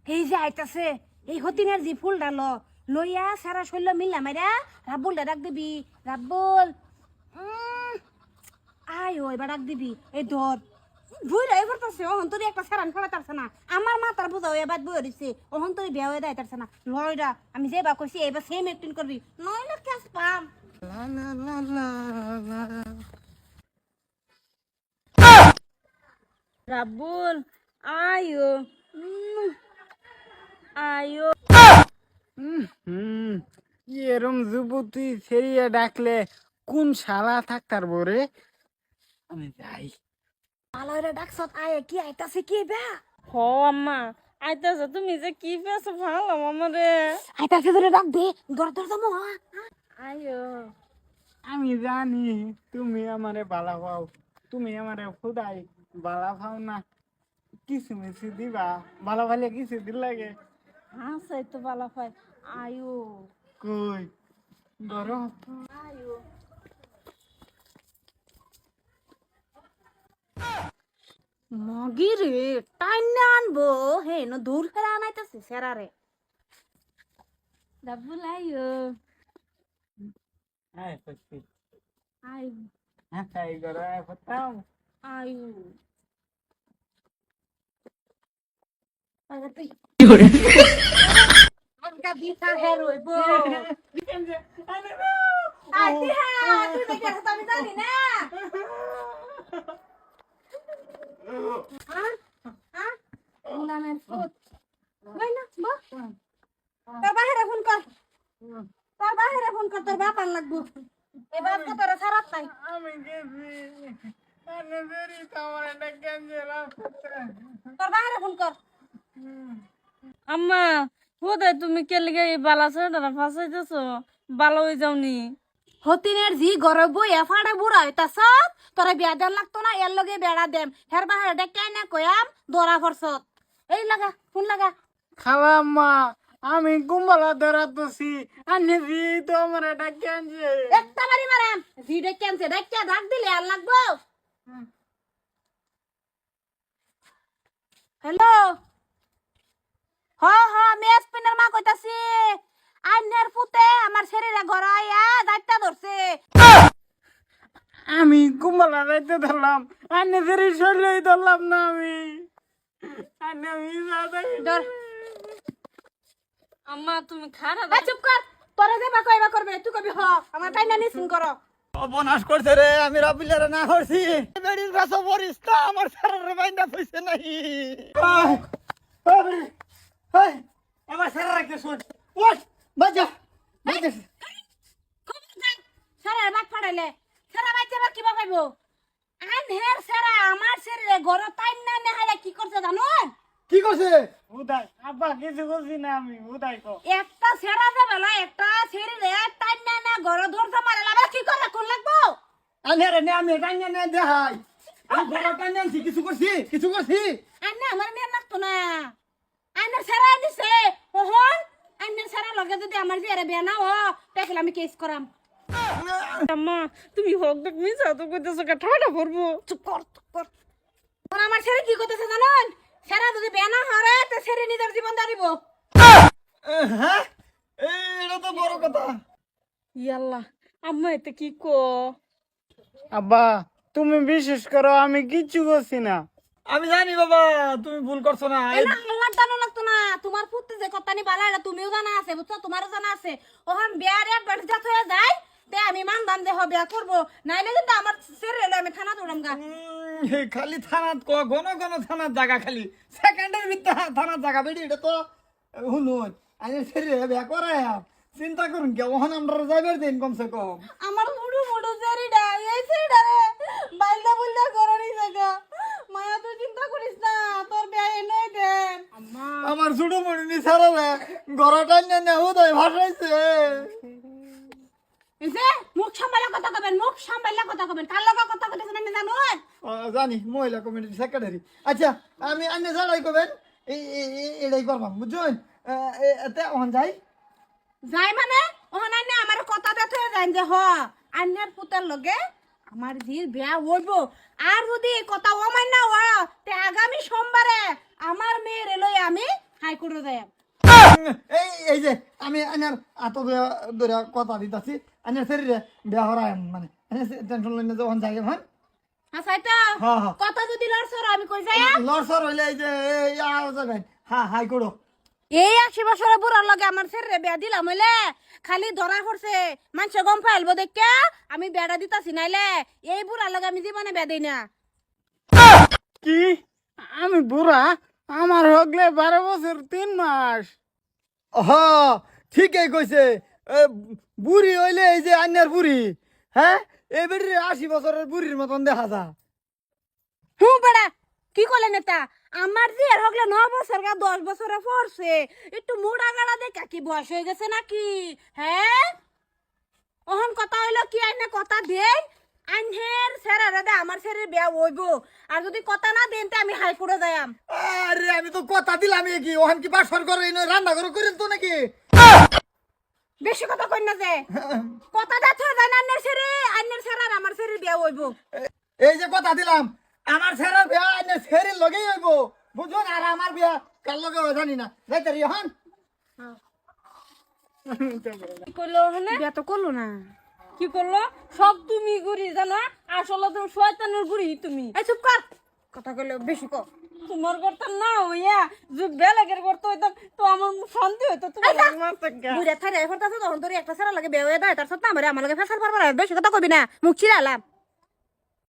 এই যে আইতাছে এই হতিনের জি ফুল ডালো লইয়া সারা শৈল মিললা মাইরা রাব্বুল ডাক দিবি রাব্বুল আয় ওই বা ডাক দিবি এই ধর বুইরা এবার তাছে ওহন তোর একটা সারান খাওয়া তারছে না আমার মাথার বুঝাও এবার বই দিছে ওহন তোর বিয়া হয়ে দেয় তারছে না লয়রা আমি যে বা কইছি এবার সেম অ্যাক্টিং করবি নইলে ক্যাশ পাম লা লা লা লা লা। রাব্বুল আয়ো আয়ো হুম, এরম যুবতী ফেরিয়ে ডাকলে কোন শালা থাকতার বরে? আমি যাই। আলোরা ডাকছত আয় কি আইতাছে কি বে হ আম্মা আইতাছে তুমি যে কি পেছো ভালো আমারে আইতাছে ধরে ডাক দে দর দর দমো আয়ো আমি জানি তুমি আমারে বালা পাও, তুমি আমারে খুদাই বালা পাও না। কিছু মিছু দিবা, বালা ভালে কিছু দিল লাগে। হ্যাঁ সেই তো ভালো হয় আয়ো কই গরম আয়ো মগিরে টাইনা আনবো হে ন দূর ফেরা আনাইতাছে সেরারে ডাবুল আয়ো হ্যাঁ সত্যি। আয়ো হ্যাঁ তাই গরম ফতাম। আয়ো আজকা বিছা হে রইবো আইতি হ্যাঁ তুই দেখে আমি জানি না হ্যাঁ উলানের ফুট ভাই না বা তোর বাহিরে ফোন কর তোর বাহিরে ফোন কর তোর বাপ আন লাগবো এবার তো তোর সারাত নাই আমি গেছি আনে বেরি তোমার একটা ক্যান্সেল তোর বাহিরে ফোন কর আম্মা কোথায় তুমি কে লিগে এই বালা ছেলেটা ফাঁসাইতেছো ভালো হয়ে যাওনি হতিনের জি গরব এফাড়ে বুড়া হইতাছ তোরা বিয়া দেন লাগতো না এর লগে বেড়া দেম হের বাহিরে ডেকে না কয়াম দরা ফরসত এই লাগা ফোন লাগা খালাম্মা আমি কুম্বলা ধরাতেছি আনে জি তোমার একটা ক্যান্সেল। একটা বাড়ি মারাম জি ডেকে আনছে ডেকে ডাক দিলে আর লাগবো হ্যালো হ হ মেস পিনের মা কইতাছি আইনের পুতে আমার শরীরে গড়াইয়া দায়িত্ব ধরছে আমি কুম্বলা যাইতে ধরলাম, আনে ফেরি সরলেই ধরলাম না আমি। আনে ধর আম্মা তুমি খারাপ এই চুপ কর তোরে দেবা কইবা করবে তুই কবি হ আমার টাইনা নিছিন করো অবনাশ করছে রে, আমি রাবিলারে না করছি। বেড়ির ভাষা পড়িস তা আমার সারারে বাইন্দা পয়সা নাই। আমার সারা রাখতে শোন ওঠ বাজা বাজা। সারা বাক ফাড়াইলে সারা বাইতে আবার কিবা পাইবো আন হের সারা আমার শরীরে গড় টাইনা নেহালে কি করছে জানো কি করছে উদয়? আব্বা কিছু করছি না আমি, উদয় কো। একটা সেরা যে বেলা একটা শরীরে টাইনা না গড় ধরতে মারে লাগা কি করে কোন লাগবো আনে রে নে আমি টাইনা না দেখাই, আমি বড় টাইনা আনছি, কিছু করছি কিছু করছি। আন্না আমার মেয়ে লাগতো না আন্নার সারা দিছে ওহন আন্নার সারা লগে যদি আমার বিয়ারে বিয়া না ও দেখলে আমি কেস করাম আম্মা তুমি হোক দেখ মিছা তো কইতেছো কা ঠাডা পড়বো চুপ কর চুপ কর ওরা আমার ছেলে কি করতেছে জানেন সারা যদি বিয়া না হরে তে ছেলে নিজের জীবন দাঁড়িব হ্যাঁ এটা তো বড় কথা। ইয়াল্লা আম্মা এতে কি কো আব্বা তুমি বিশ্বাস করো আমি কিচ্ছু করছি না। আমি জানি বাবা তুমি ভুল করছো না। এলা আল্লাহ জানো লাগতো না তোমার পুত্র যে কত্তানি বালাইলা তুমিও জানা আছে বুঝছো তোমারও জানা আছে ওহন বিয়ার অ্যাডভান্স যা হয়ে যায় তে আমি মানদাম যে হবে বিয়া করব নাইলে কিন্তু আমার ছেলে আমি থানা দৌড়াম গা খালি থানাত ঘন ঘন থানার জায়গা, খালি সেকেন্ডের ভিতরে থানার জায়গা বেড়ি। এটা তো শুনুন আমি ছেড়ে বিয়া করাই চিন্তা করুন কে ওখানে আমরা যাইবার দিন কমসে কম। আমার মুড়ু মুড়ু সেরিডা এই সেরিডা রে বাইলদা বুলদা করনি জায়গা মায়া তুই চিন্তা করিস না তোর বিয়া এনে দেন আমার ছোট মনি ছাড়ালে গড়াটা না উদয় ভাসাইছে। এই যে মুখ সামলাইলা কথা কবেন মুখ সামলাইলা কথা কবেন কার লগা কথা কইতেছেন আমি জানো জানি মহিলা কমিটির সেক্রেটারি। আচ্ছা আমি আন্য ছাড়াই করবেন এটাই করবাম বুঝছেন। এতে ওখান যাই যাই মানে ওহন আইনে আমার কথা দেখে যাই যে হ আইনের পুতের লগে আমার জির বিয়া হইব আর যদি কথা অমান্য হয় তে আগামী সোমবারে আমার মেয়ের লই আমি হাইকোর্টে যাই এই এই যে আমি আনার আত ধরে কথা দিতাছি আনার শরীরে বিয়া হরায় মানে টেনশন লইনে যখন যাই হন আচ্ছা এটা হ্যাঁ হ্যাঁ কথা যদি লড়ছর আমি কই যাই লড়সর হইলে এই যে যাবেন হ্যাঁ হাই করো এই 80 বছরের বুড়ার লগে আমার ছেড়ে বিয়া দিলাম হইলে খালি ধরা পড়ছে মানুষ গম পাইলবো দেখে আমি বেড়া দিতাছি নাইলে এই বুড়ার লগে আমি জীবনে বিয়া দিই না কি আমি বুড়া আমার হগলে 12 বছর 3 মাস হ ঠিকই কইছে বুড়ি হইলে এই যে আন্যার বুড়ি হ্যাঁ এই বেড়ি 80 বছরের বুড়ির মতন দেখা যা হুঁ বেড়া কি করলে নেতা আমার যে এর হগলে 9 বছর গা 10 বছরে পড়ছে একটু মুড়া গাড়া দেখা কি বয়স হয়ে গেছে নাকি হ্যাঁ ওহন কথা হইলো কি আইনা কথা দেন আইনের সেরারে দে আমার সেরে বিয়া হইব আর যদি কথা না দেন তে আমি হাইকোর্টে যাইম আরে আমি তো কথা দিলাম কি ওখান কি বাসর করে রান্না করে করেন তো নাকি বেশি কথা কই না যে কথা দা থই জান আইনের সেরা আর আমার সেরে বিয়া হইব এই যে কথা দিলাম আমার ছেলের বিয়া আন্যার ছেলের লগেই হইব বুঝুন আর আমার বিয়া কার লগে হয় জানি না যাইতে রি হন কি করলো ওখানে বিয়া তো করলো না কি করলো সব তুমি গুড়ি জানো আসলে তুমি শয়তানের গুড়ি তুমি এই চুপ কর কথা কইলে বেশি কর তোমার করতে না হইয়া যে বেলেগের করতে হইতো তো আমার শান্তি হইতো তোমার মারতে গা বুড়া থারে ফরতাছে তখন তোর একটা সেরা লাগে বিয়া হয়ে দেয় তার সাথে আমার লাগে ফেসাল পারবার বেশি কথা কইবি না মুখ চিরালাম